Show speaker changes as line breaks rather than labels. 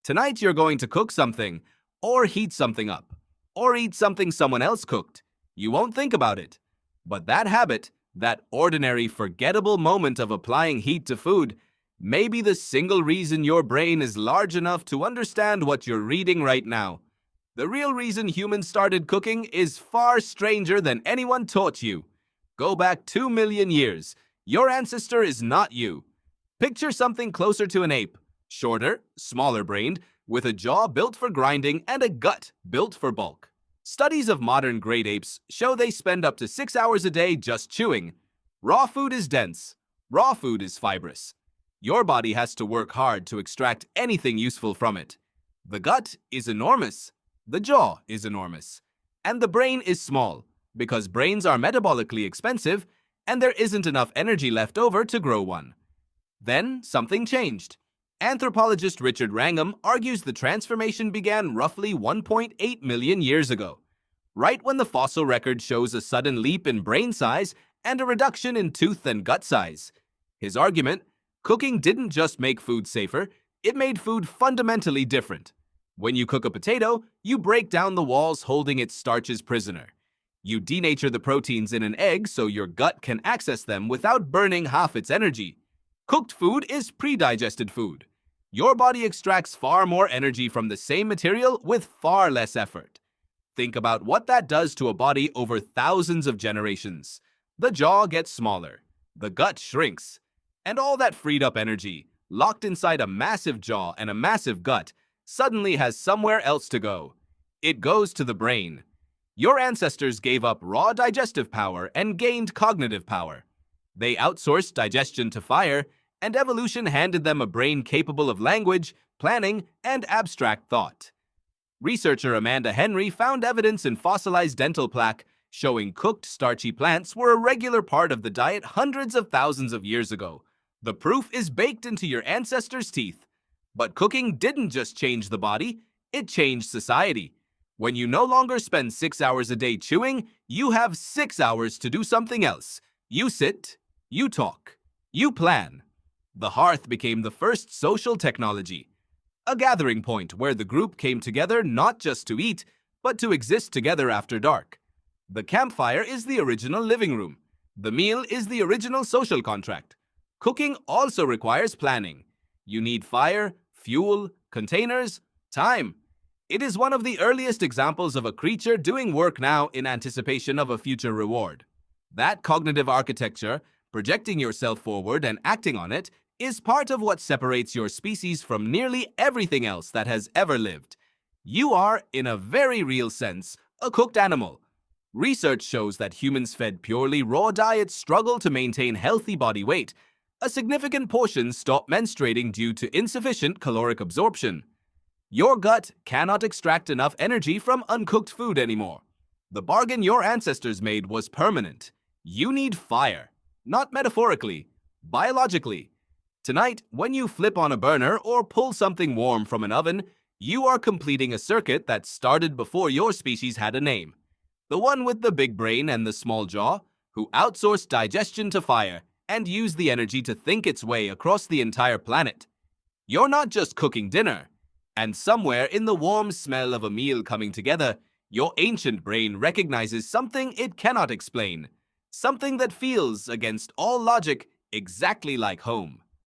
Tonight you're going to cook something, or heat something up, or eat something someone else cooked. You won't think about it. But that habit, that ordinary, forgettable moment of applying heat to food, may be the single reason your brain is large enough to understand what you're reading right now. The real reason humans started cooking is far stranger than anyone taught you. Go back 2 million years. Your ancestor is not you. Picture something closer to an ape, shorter, smaller-brained, with a jaw built for grinding and a gut built for bulk. Studies of modern great apes show they spend up to 6 hours a day just chewing. Raw food is dense. Raw food is fibrous. Your body has to work hard to extract anything useful from it. The gut is enormous. The jaw is enormous. And the brain is small, because brains are metabolically expensive and there isn't enough energy left over to grow one. Then something changed. Anthropologist Richard Wrangham argues the transformation began roughly 1.8 million years ago, right when the fossil record shows a sudden leap in brain size and a reduction in tooth and gut size. His argument: cooking didn't just make food safer, it made food fundamentally different. When you cook a potato, you break down the walls holding its starches prisoner. You denature the proteins in an egg so your gut can access them without burning half its energy. Cooked food is pre-digested food. Your body extracts far more energy from the same material with far less effort. Think about what that does to a body over thousands of generations. The jaw gets smaller, the gut shrinks, and all that freed up energy, locked inside a massive jaw and a massive gut, suddenly has somewhere else to go. It goes to the brain. Your ancestors gave up raw digestive power and gained cognitive power. They outsourced digestion to fire, and evolution handed them a brain capable of language, planning, and abstract thought. Researcher Amanda Henry found evidence in fossilized dental plaque showing cooked starchy plants were a regular part of the diet hundreds of thousands of years ago. The proof is baked into your ancestors' teeth. But cooking didn't just change the body, it changed society. When you no longer spend 6 hours a day chewing, you have 6 hours to do something else. You sit, you talk, you plan. The hearth became the first social technology, a gathering point where the group came together not just to eat, but to exist together after dark. The campfire is the original living room. The meal is the original social contract. Cooking also requires planning. You need fire, fuel, containers, time. It is one of the earliest examples of a creature doing work now in anticipation of a future reward. That cognitive architecture, projecting yourself forward and acting on it, is part of what separates your species from nearly everything else that has ever lived. You are, in a very real sense, a cooked animal. Research shows that humans fed purely raw diets struggle to maintain healthy body weight. A significant portion stop menstruating due to insufficient caloric absorption. Your gut cannot extract enough energy from uncooked food anymore. The bargain your ancestors made was permanent. You need fire, not metaphorically, biologically. Tonight, when you flip on a burner or pull something warm from an oven, you are completing a circuit that started before your species had a name. The one with the big brain and the small jaw, who outsourced digestion to fire and used the energy to think its way across the entire planet. You're not just cooking dinner. And somewhere in the warm smell of a meal coming together, your ancient brain recognizes something it cannot explain. Something that feels, against all logic, exactly like home.